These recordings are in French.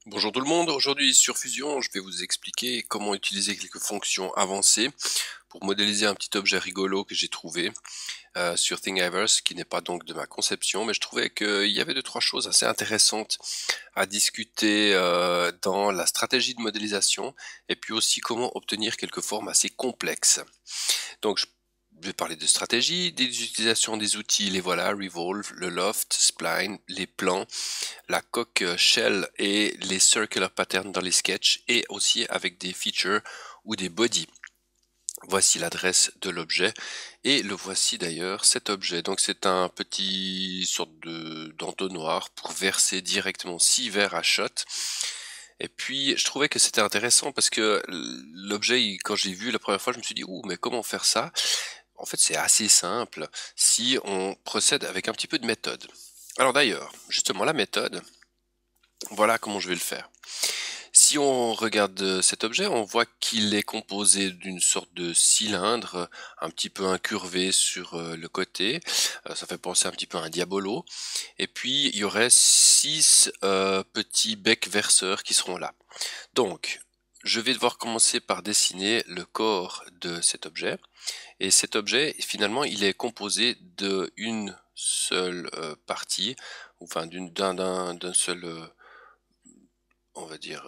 Bonjour tout le monde, aujourd'hui sur Fusion, je vais vous expliquer comment utiliser quelques fonctions avancées pour modéliser un petit objet rigolo que j'ai trouvé sur Thingiverse, qui n'est pas donc de ma conception, mais je trouvais qu'il y avait deux trois choses assez intéressantes à discuter dans la stratégie de modélisation et puis aussi comment obtenir quelques formes assez complexes. Donc je vais parler de stratégie, des utilisations des outils, les voilà, Revolve, le Loft, Spline, les plans, la coque shell et les circular patterns dans les sketchs et aussi avec des features ou des bodies. Voici l'adresse de l'objet et le voici d'ailleurs cet objet. Donc c'est un petit sorte d'entonnoir pour verser directement 6 verres à shot. Et puis je trouvais que c'était intéressant parce que l'objet, quand j'ai vu la première fois, je me suis dit ouh, mais comment faire ça? En fait c'est assez simple si on procède avec un petit peu de méthode. Alors d'ailleurs, justement la méthode, voilà comment je vais le faire. Si on regarde cet objet, on voit qu'il est composé d'une sorte de cylindre un petit peu incurvé sur le côté. Ça fait penser un petit peu à un diabolo. Et puis il y aurait 6 petits becs verseurs qui seront là. Donc je vais devoir commencer par dessiner le corps de cet objet. Et cet objet, finalement, il est composé d'une seule partie, enfin d'un seul on va dire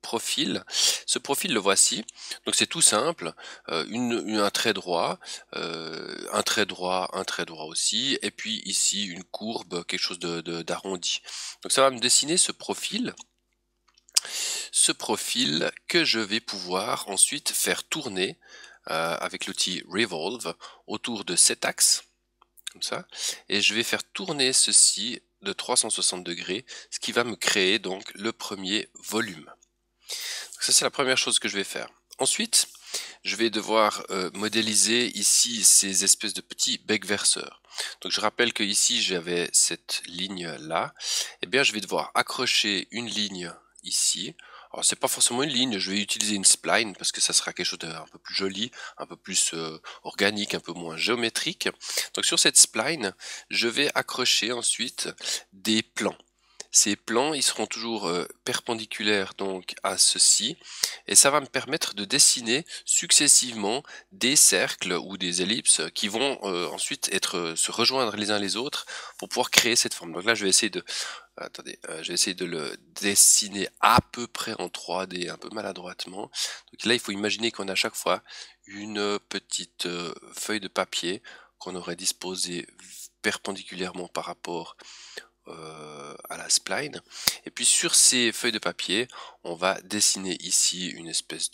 profil. Ce profil le voici. Donc c'est tout simple. Un trait droit, un trait droit, un trait droit aussi, et puis ici une courbe, quelque chose d'arrondi. Donc ça va me dessiner ce profil que je vais pouvoir ensuite faire tourner avec l'outil Revolve autour de cet axe, comme ça, et je vais faire tourner ceci de 360 degrés, ce qui va me créer donc le premier volume. Donc ça c'est la première chose que je vais faire. Ensuite, je vais devoir modéliser ici ces espèces de petits becs verseurs. Donc je rappelle que ici j'avais cette ligne là, et bien je vais devoir accrocher une ligne ici. Alors c'est pas forcément une ligne, je vais utiliser une spline parce que ça sera quelque chose d'un peu plus joli, un peu plus organique, un peu moins géométrique. Donc sur cette spline, je vais accrocher ensuite des plans. Ces plans, ils seront toujours perpendiculaires donc à ceci, et ça va me permettre de dessiner successivement des cercles ou des ellipses qui vont ensuite se rejoindre les uns les autres pour pouvoir créer cette forme. Donc là, je vais essayer je vais essayer de le dessiner à peu près en 3D, un peu maladroitement. Donc là, il faut imaginer qu'on a à chaque fois une petite feuille de papier qu'on aurait disposée perpendiculairement par rapport à la spline. Et puis sur ces feuilles de papier, on va dessiner ici une espèce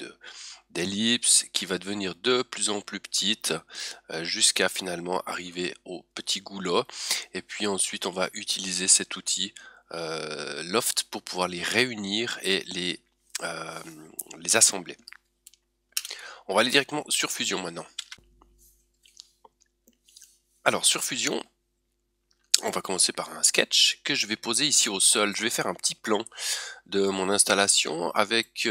d'ellipse qui va devenir de plus en plus petite jusqu'à finalement arriver au petit goulot. Et puis ensuite, on va utiliser cet outil Loft pour pouvoir les réunir et les assembler. On va aller directement sur Fusion maintenant. Alors sur Fusion, on va commencer par un sketch que je vais poser ici au sol. Je vais faire un petit plan de mon installation avec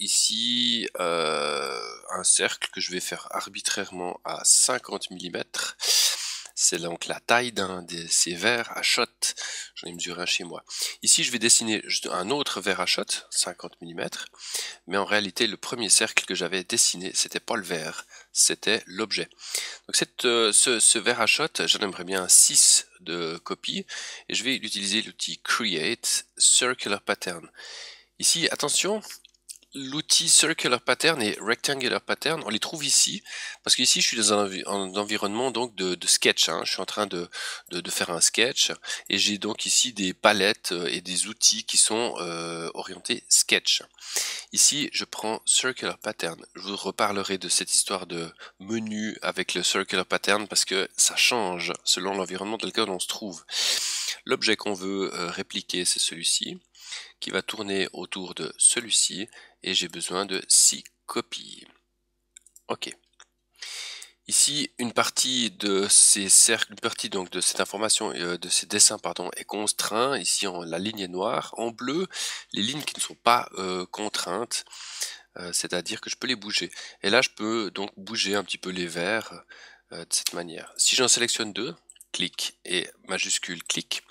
ici un cercle que je vais faire arbitrairement à 50 mm. C'est donc la taille d'un de ces verres à shot. J'en ai mesuré un chez moi. Ici, je vais dessiner un autre verre à shot, 50 mm. Mais en réalité, le premier cercle que j'avais dessiné, c'était pas le verre, c'était l'objet. Donc ce verre à shot, j'en aimerais bien 6 de copies, et je vais utiliser l'outil Create Circular Pattern. Ici, attention, l'outil Circular Pattern et Rectangular Pattern, on les trouve ici, parce qu'ici je suis dans un environnement donc de sketch, hein. Je suis en train de faire un sketch, et j'ai donc ici des palettes et des outils qui sont orientés sketch. Ici, je prends Circular Pattern. Je vous reparlerai de cette histoire de menu avec le Circular Pattern parce que ça change selon l'environnement dans lequel on se trouve. L'objet qu'on veut répliquer, c'est celui-ci, qui va tourner autour de celui-ci, et j'ai besoin de 6 copies. Ok. Ici, une partie de ces cercles, une partie donc de cette information, de ces dessins, pardon, est contraint. Ici, la ligne est noire. En bleu, les lignes qui ne sont pas contraintes, c'est-à-dire que je peux les bouger. Et là, je peux donc bouger un petit peu les verts de cette manière. Si j'en sélectionne deux, clic, et majuscule, clic.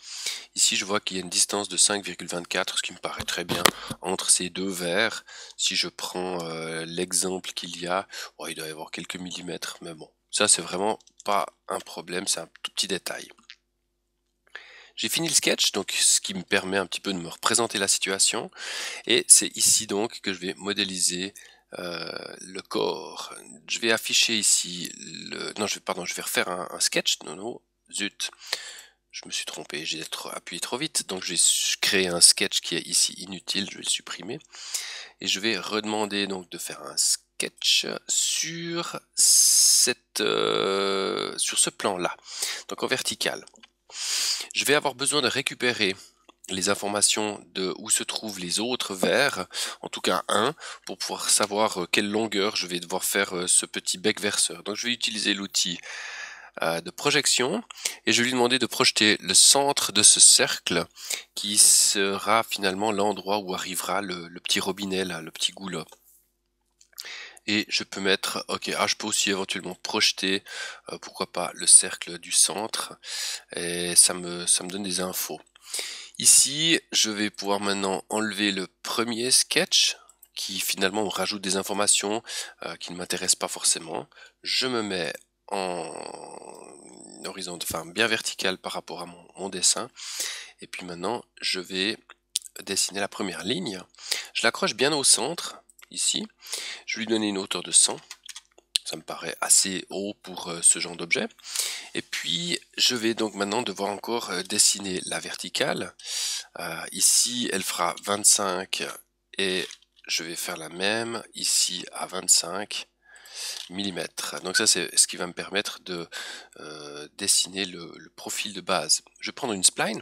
Ici, ici je vois qu'il y a une distance de 5,24, ce qui me paraît très bien, entre ces deux verres. Si je prends l'exemple qu'il y a, il doit y avoir quelques millimètres, mais bon, ça c'est vraiment pas un problème, c'est un tout petit détail. J'ai fini le sketch, donc ce qui me permet un petit peu de me représenter la situation, et c'est ici donc que je vais modéliser le corps. Je vais afficher ici non, je vais refaire un sketch. Non, zut, je me suis trompé, j'ai appuyé trop vite, donc je vais créer un sketch qui est ici inutile, je vais le supprimer, et je vais redemander donc de faire un sketch sur ce plan-là, donc en vertical. Je vais avoir besoin de récupérer les informations de où se trouvent les autres verres, en tout cas un, pour pouvoir savoir quelle longueur je vais devoir faire ce petit bec verseur. Donc je vais utiliser l'outil de projection et je vais lui demander de projeter le centre de ce cercle qui sera finalement l'endroit où arrivera le petit robinet là, le petit goulot. Et je peux mettre, je peux aussi éventuellement projeter, pourquoi pas, le cercle du centre, et ça me donne des infos. Ici, je vais pouvoir maintenant enlever le premier sketch, qui finalement rajoute des informations qui ne m'intéressent pas forcément. Je me mets en horizontal, enfin bien vertical par rapport à mon dessin, et puis maintenant je vais dessiner la première ligne. Je l'accroche bien au centre, ici. Je vais lui donner une hauteur de 100. Ça me paraît assez haut pour ce genre d'objet. Et puis, je vais donc maintenant devoir encore dessiner la verticale. Ici, elle fera 25 et je vais faire la même ici à 25 mm. Donc ça, c'est ce qui va me permettre de dessiner le profil de base. Je vais prendre une spline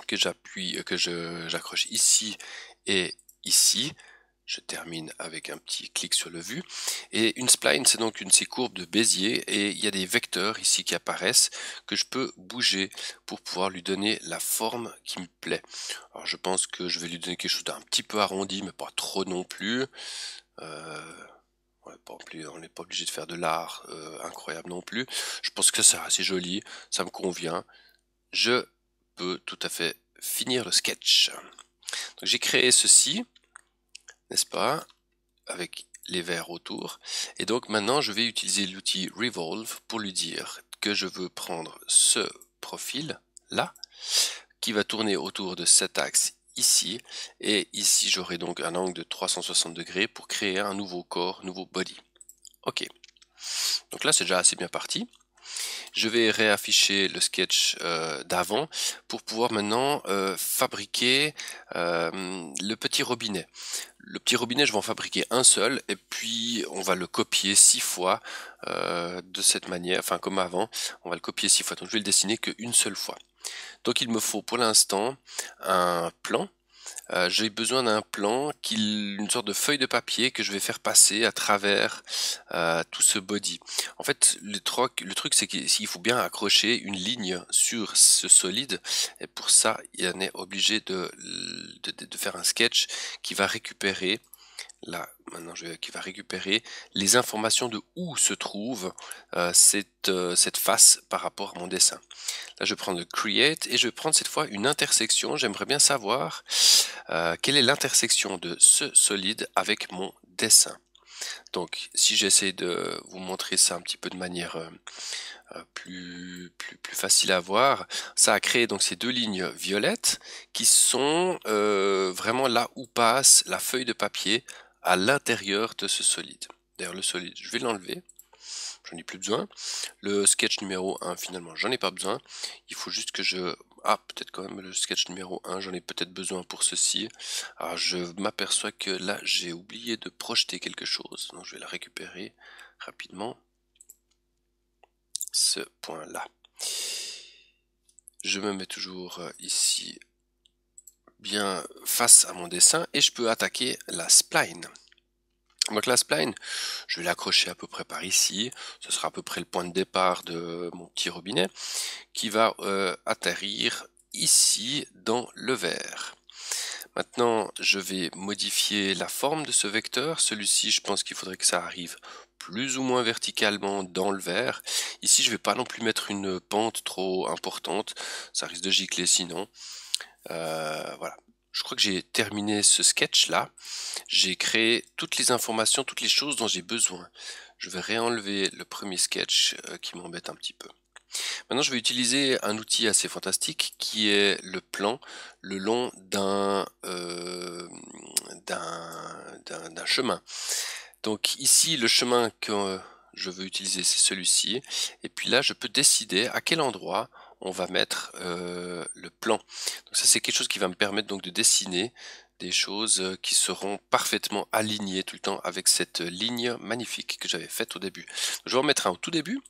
que j'accroche ici et ici. Je termine avec un petit clic sur le vu. Et une spline, c'est donc une de ces courbes de Bézier, et il y a des vecteurs ici qui apparaissent que je peux bouger pour pouvoir lui donner la forme qui me plaît. Alors je pense que je vais lui donner quelque chose d'un petit peu arrondi, mais pas trop non plus. On n'est pas obligé de faire de l'art incroyable non plus. Je pense que c'est assez joli, ça me convient. Je peux tout à fait finir le sketch. Donc j'ai créé ceci, n'est-ce pas, avec les verres autour. Et donc maintenant, je vais utiliser l'outil Revolve pour lui dire que je veux prendre ce profil-là, qui va tourner autour de cet axe ici. Et ici, j'aurai donc un angle de 360 degrés pour créer un nouveau corps, nouveau body. Ok. Donc là, c'est déjà assez bien parti. Je vais réafficher le sketch d'avant pour pouvoir maintenant fabriquer le petit robinet. Le petit robinet, je vais en fabriquer un seul et puis on va le copier 6 fois de cette manière, enfin comme avant, on va le copier 6 fois. Donc je vais le dessiner qu'une seule fois. Donc il me faut pour l'instant un plan. J'ai besoin d'un plan, une sorte de feuille de papier que je vais faire passer à travers tout ce body. En fait, le truc c'est qu'il faut bien accrocher une ligne sur ce solide, et pour ça, il en est obligé de faire un sketch qui va récupérer qui va récupérer les informations de où se trouve cette face par rapport à mon dessin. Là, je vais prendre le Create et je vais prendre cette fois une intersection. J'aimerais bien savoir quelle est l'intersection de ce solide avec mon dessin. Donc, si j'essaie de vous montrer ça un petit peu de manière plus facile à voir, ça a créé donc ces deux lignes violettes qui sont vraiment là où passe la feuille de papier à l'intérieur de ce solide. D'ailleurs, le solide, je vais l'enlever. J'en ai plus besoin. Le sketch numéro 1, finalement, j'en ai pas besoin. Il faut juste que peut-être quand même le sketch numéro 1, j'en ai peut-être besoin pour ceci. Alors, je m'aperçois que là, j'ai oublié de projeter quelque chose. Donc, je vais le récupérer rapidement. Ce point-là. Je me mets toujours ici, bien face à mon dessin, et je peux attaquer la spline. Donc la spline, je vais l'accrocher à peu près par ici, ce sera à peu près le point de départ de mon petit robinet, qui va atterrir ici dans le verre. Maintenant, je vais modifier la forme de ce vecteur. Celui-ci, je pense qu'il faudrait que ça arrive plus ou moins verticalement dans le verre. Ici, je vais pas non plus mettre une pente trop importante, ça risque de gicler sinon. Voilà. Je crois que j'ai terminé ce sketch là. J'ai créé toutes les informations, toutes les choses dont j'ai besoin. Je vais réenlever le premier sketch qui m'embête un petit peu. Maintenant, je vais utiliser un outil assez fantastique qui est le plan le long d'un chemin. Donc ici, le chemin que je veux utiliser, c'est celui-ci. Et puis là, je peux décider à quel endroit on va mettre le plan. Donc ça, c'est quelque chose qui va me permettre donc de dessiner des choses qui seront parfaitement alignées tout le temps avec cette ligne magnifique que j'avais faite au début. Donc, je vais en mettre un au tout début.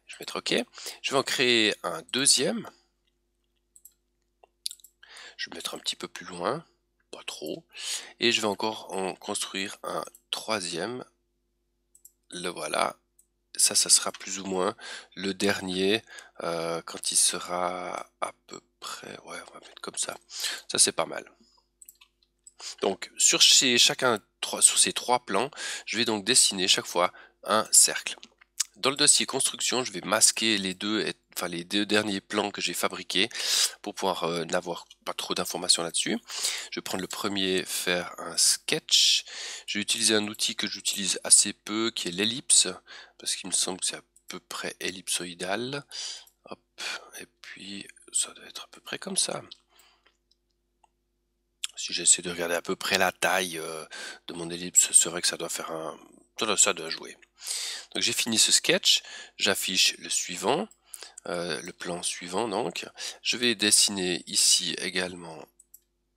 Je vais mettre OK. Je vais en créer un deuxième. Je vais mettre un petit peu plus loin, pas trop. Et je vais encore en construire un troisième. Le voilà. Ça sera plus ou moins le dernier quand il sera à peu près. Ouais, on va mettre comme ça. Ça, c'est pas mal. Donc, sur ces trois plans, je vais donc dessiner chaque fois un cercle. Dans le dossier construction, je vais masquer les deux derniers plans que j'ai fabriqués pour pouvoir n'avoir pas trop d'informations là-dessus. Je vais prendre le premier, faire un sketch. Je vais utiliser un outil que j'utilise assez peu, qui est l'ellipse, parce qu'il me semble que c'est à peu près ellipsoïdal. Hop, et puis ça doit être à peu près comme ça. Si j'essaie de regarder à peu près la taille de mon ellipse, c'est vrai que ça doit faire un... Ça doit jouer. Donc j'ai fini ce sketch, j'affiche le suivant, le plan suivant donc. Je vais dessiner ici également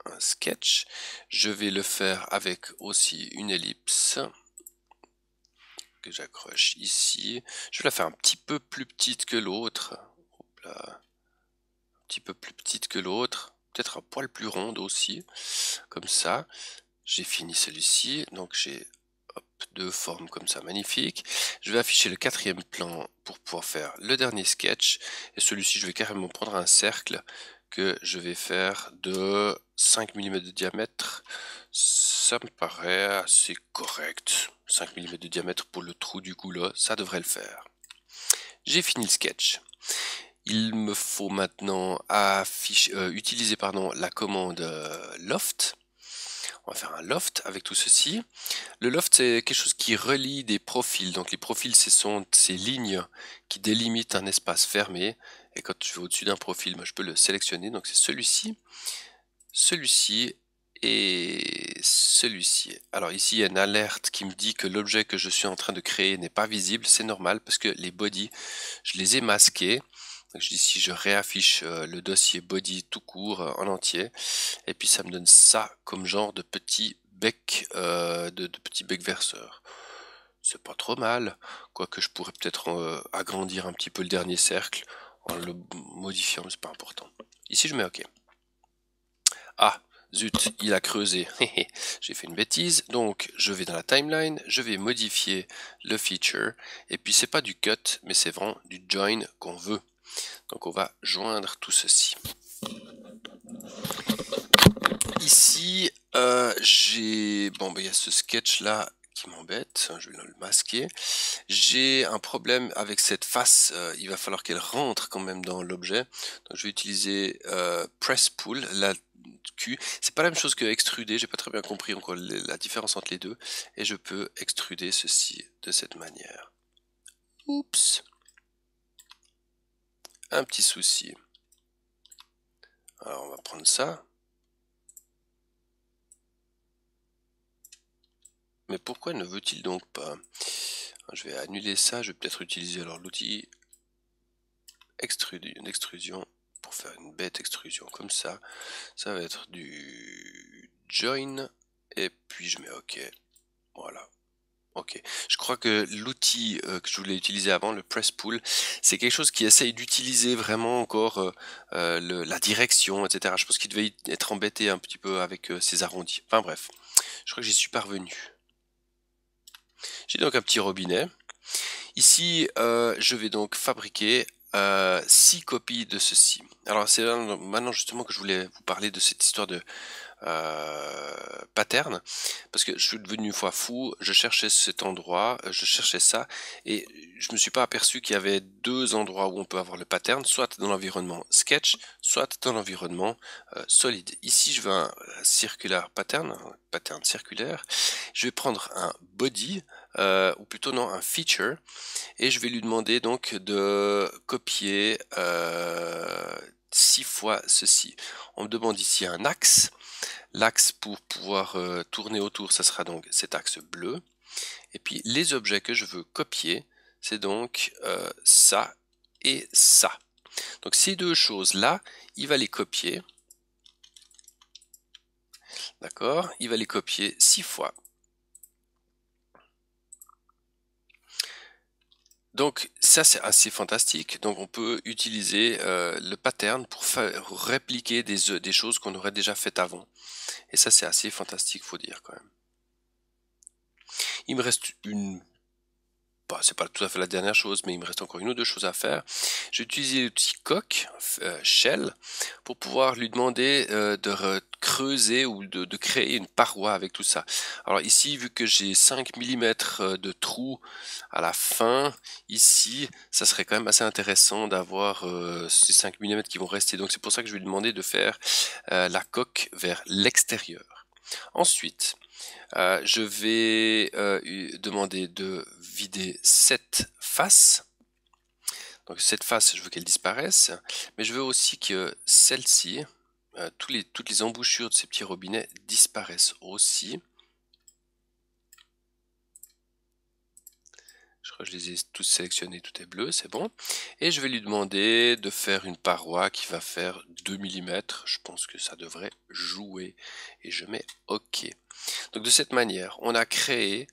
un sketch. Je vais le faire avec aussi une ellipse que j'accroche ici. Je vais la faire un petit peu plus petite que l'autre. Un petit peu plus petite que l'autre. Peut-être un poil plus ronde aussi. Comme ça. J'ai fini celui-ci. Donc j'ai deux formes comme ça, magnifique. Je vais afficher le quatrième plan pour pouvoir faire le dernier sketch. Et celui-ci, je vais carrément prendre un cercle que je vais faire de 5 mm de diamètre. Ça me paraît assez correct. 5 mm de diamètre pour le trou du goulot, ça devrait le faire. J'ai fini le sketch. Il me faut maintenant utiliser la commande loft. On va faire un loft avec tout ceci. Le loft, c'est quelque chose qui relie des profils. Donc les profils, ce sont ces lignes qui délimitent un espace fermé. Et quand je vais au-dessus d'un profil, moi, je peux le sélectionner. Donc c'est celui-ci, celui-ci et celui-ci. Alors ici, il y a une alerte qui me dit que l'objet que je suis en train de créer n'est pas visible. C'est normal parce que les bodies, je les ai masqués. Donc ici, je réaffiche le dossier body tout court en entier. Et puis ça me donne ça comme genre de petit bec, de petit bec verseur. C'est pas trop mal, quoique je pourrais peut-être agrandir un petit peu le dernier cercle en le modifiant, mais c'est pas important. Ici je mets OK. Ah, zut, il a creusé. J'ai fait une bêtise, donc je vais dans la timeline, je vais modifier le feature, et puis c'est pas du cut, mais c'est vraiment du join qu'on veut. Donc on va joindre tout ceci. Ici, il y a ce sketch là qui m'embête, je vais le masquer. J'ai un problème avec cette face, il va falloir qu'elle rentre quand même dans l'objet. Donc je vais utiliser press pull, la Q. C'est pas la même chose que extruder, j'ai pas très bien compris encore la différence entre les deux. Et je peux extruder ceci de cette manière. Oups. Un petit souci. Alors on va prendre ça. Mais pourquoi ne veut-il donc pas? Je vais annuler ça, je vais peut-être utiliser alors l'outil d'extrusion pour faire une bête extrusion comme ça. Ça va être du join et puis je mets OK. Voilà. Ok. Je crois que l'outil que je voulais utiliser avant, le press pull, c'est quelque chose qui essaye d'utiliser vraiment encore la direction, etc. Je pense qu'il devait être embêté un petit peu avec ces arrondis. Enfin bref, je crois que j'y suis parvenu. J'ai donc un petit robinet. Ici, je vais donc fabriquer 6 copies de ceci. Alors c'est maintenant justement que je voulais vous parler de cette histoire de pattern, parce que je suis devenu une fois fou, je cherchais cet endroit, je cherchais ça, et je me suis pas aperçu qu'il y avait deux endroits où on peut avoir le pattern, soit dans l'environnement sketch, soit dans l'environnement solide. Ici je veux un circular pattern, un pattern circulaire, je vais prendre un body, ou plutôt non, un feature, et je vais lui demander donc de copier 6 fois ceci. On me demande ici un axe. L'axe pour pouvoir tourner autour, ça sera donc cet axe bleu. Et puis les objets que je veux copier, c'est donc ça et ça. Donc ces deux choses-là, il va les copier. D'accord? Il va les copier 6 fois. Donc ça c'est assez fantastique, donc on peut utiliser le pattern pour répliquer des choses qu'on aurait déjà faites avant. Et ça c'est assez fantastique, faut dire quand même. Il me reste une... Bah, c'est pas tout à fait la dernière chose, mais il me reste encore une ou deux choses à faire. J'ai utilisé l'outil coq, shell, pour pouvoir lui demander de creuser ou de créer une paroi avec tout ça. Alors ici, vu que j'ai 5 mm de trou à la fin, ici, ça serait quand même assez intéressant d'avoir ces 5 mm qui vont rester. Donc c'est pour ça que je vais lui demander de faire la coque vers l'extérieur. Ensuite, je vais demander de vider cette face. Donc cette face, je veux qu'elle disparaisse, mais je veux aussi que celle-ci, toutes les embouchures de ces petits robinets disparaissent aussi. Je crois que je les ai tous sélectionnés, tout est bleu, c'est bon. Et je vais lui demander de faire une paroi qui va faire 2 mm. Je pense que ça devrait jouer. Et je mets OK. Donc de cette manière, on a créé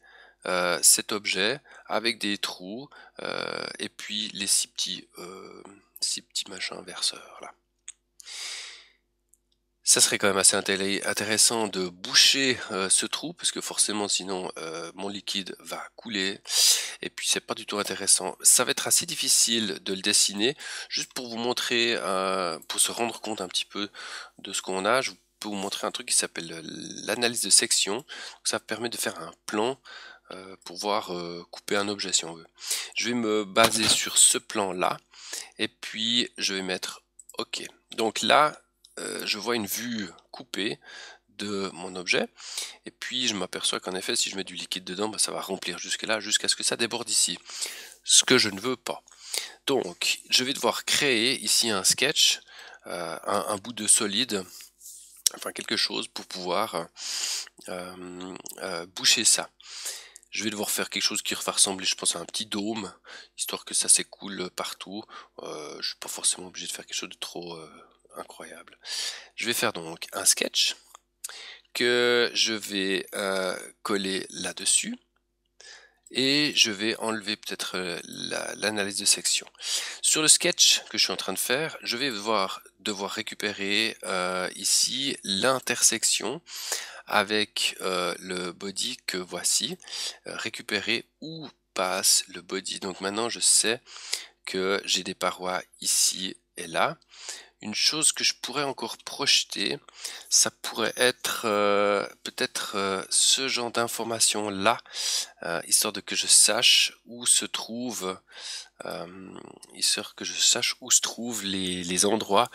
cet objet avec des trous et puis les six petits machins verseurs là. Ça serait quand même assez intéressant de boucher ce trou parce que forcément sinon mon liquide va couler et puis c'est pas du tout intéressant. Ça va être assez difficile de le dessiner, juste pour vous montrer, pour se rendre compte un petit peu de ce qu'on a. Je peux vous montrer un truc qui s'appelle l'analyse de section. Donc, ça permet de faire un plan pour voir couper un objet si on veut. Je vais me baser sur ce plan là et puis je vais mettre OK. Donc là je vois une vue coupée de mon objet et puis je m'aperçois qu'en effet si je mets du liquide dedans ça va remplir jusque là jusqu'à ce que ça déborde ici, ce que je ne veux pas. Donc je vais devoir créer ici un sketch, un bout de solide, enfin quelque chose pour pouvoir boucher ça. Je vais devoir faire quelque chose qui va ressembler, je pense, à un petit dôme, histoire que ça s'écoule partout. Je suis pas forcément obligé de faire quelque chose de trop incroyable. Je vais faire donc un sketch que je vais coller là-dessus et je vais enlever peut-être l'analyse de section. Sur le sketch que je suis en train de faire, je vais devoir récupérer ici l'intersection avec le body que voici, récupérer où passe le body. Donc maintenant je sais que j'ai des parois ici et là. Une chose que je pourrais encore projeter, ça pourrait être peut-être ce genre d'information là, histoire de que je sache où se trouve, histoire que je sache où se trouvent les endroits,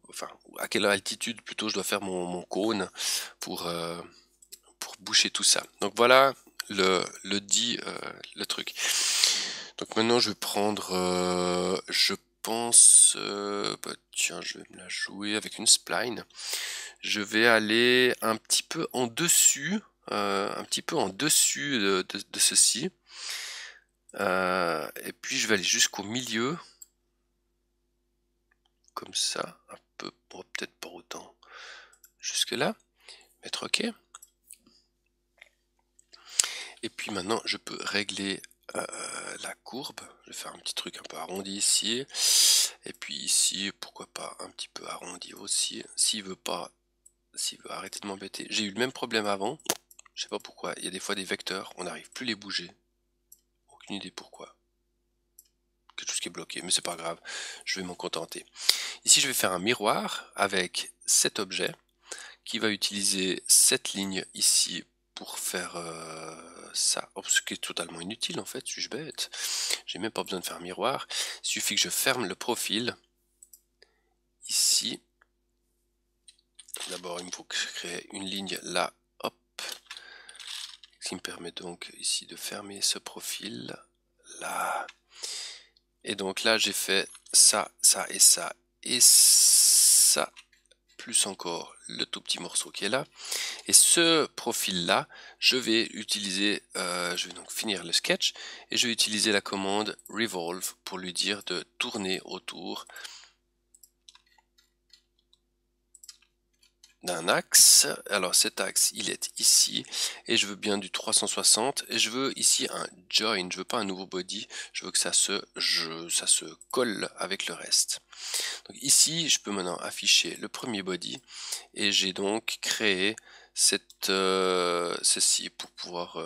enfin à quelle altitude plutôt je dois faire mon cône pour boucher tout ça. Donc voilà le truc. Donc maintenant je vais prendre, je pense, bah, tiens, je vais me la jouer avec une spline. Je vais aller un petit peu en dessus, de ceci. Et puis je vais aller jusqu'au milieu, comme ça, un peu, bon, peut-être pas autant, jusque là, mettre OK. Et puis maintenant je peux régler la courbe. Je vais faire un petit truc un peu arrondi ici. Et puis ici, pourquoi pas un petit peu arrondi aussi. S'il veut arrêter de m'embêter. J'ai eu le même problème avant. Je sais pas pourquoi. Il y a des fois des vecteurs, on n'arrive plus à les bouger. Aucune idée pourquoi. Quelque chose qui est bloqué, mais c'est pas grave. Je vais m'en contenter. Ici, je vais faire un miroir avec cet objet. qui va utiliser cette ligne ici pour faire ça, ce qui est totalement inutile en fait, suis-je bête? J'ai même pas besoin de faire un miroir, il suffit que je ferme le profil, ici, d'abord il me faut que je crée une ligne là, hop, ce qui me permet donc ici de fermer ce profil, là, et donc là j'ai fait ça, ça et ça, et ça, plus encore le tout petit morceau qui est là. Et ce profil-là, je vais utiliser, je vais donc finir le sketch, et je vais utiliser la commande revolve pour lui dire de tourner autour d'un axe. Alors cet axe, il est ici, et je veux bien du 360, et je veux ici un join, je veux pas un nouveau body, je veux que ça se colle avec le reste. Donc ici, je peux maintenant afficher le premier body, et j'ai donc créé ceci pour pouvoir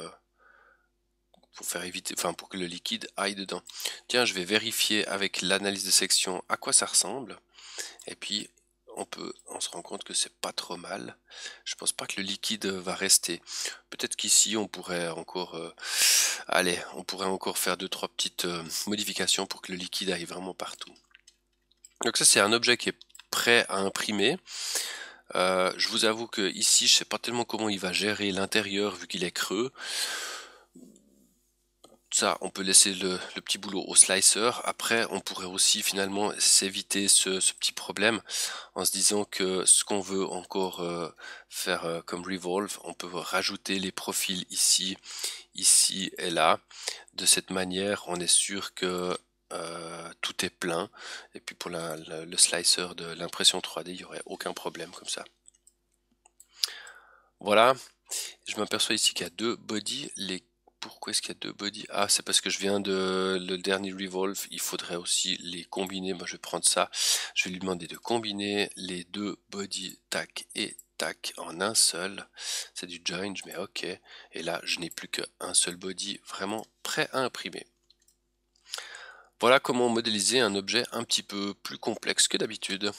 pour faire éviter, enfin pour que le liquide aille dedans. Tiens, je vais vérifier avec l'analyse de section à quoi ça ressemble, et puis on se rend compte que c'est pas trop mal. Je pense pas que le liquide va rester. Peut-être qu'ici on pourrait encore on pourrait encore faire 2-3 petites modifications pour que le liquide aille vraiment partout. Donc ça, c'est un objet qui est prêt à imprimer. Je vous avoue que ici je sais pas tellement comment il va gérer l'intérieur vu qu'il est creux. Ça, on peut laisser le petit boulot au slicer. Après, on pourrait aussi finalement s'éviter ce petit problème en se disant que ce qu'on veut encore faire comme revolve, on peut rajouter les profils ici, ici et là. De cette manière, on est sûr que tout est plein. Et puis pour le slicer de l'impression 3D, il n'y aurait aucun problème comme ça. Voilà, je m'aperçois ici qu'il y a deux bodies. Pourquoi est-ce qu'il y a deux bodies? Ah, c'est parce que je viens de le dernier revolve, il faudrait aussi les combiner. Moi, je vais prendre ça. Je vais lui demander de combiner les deux bodies, tac et tac, en un seul. C'est du join, je mets OK. Et là, je n'ai plus qu'un seul body vraiment prêt à imprimer. Voilà comment modéliser un objet un petit peu plus complexe que d'habitude.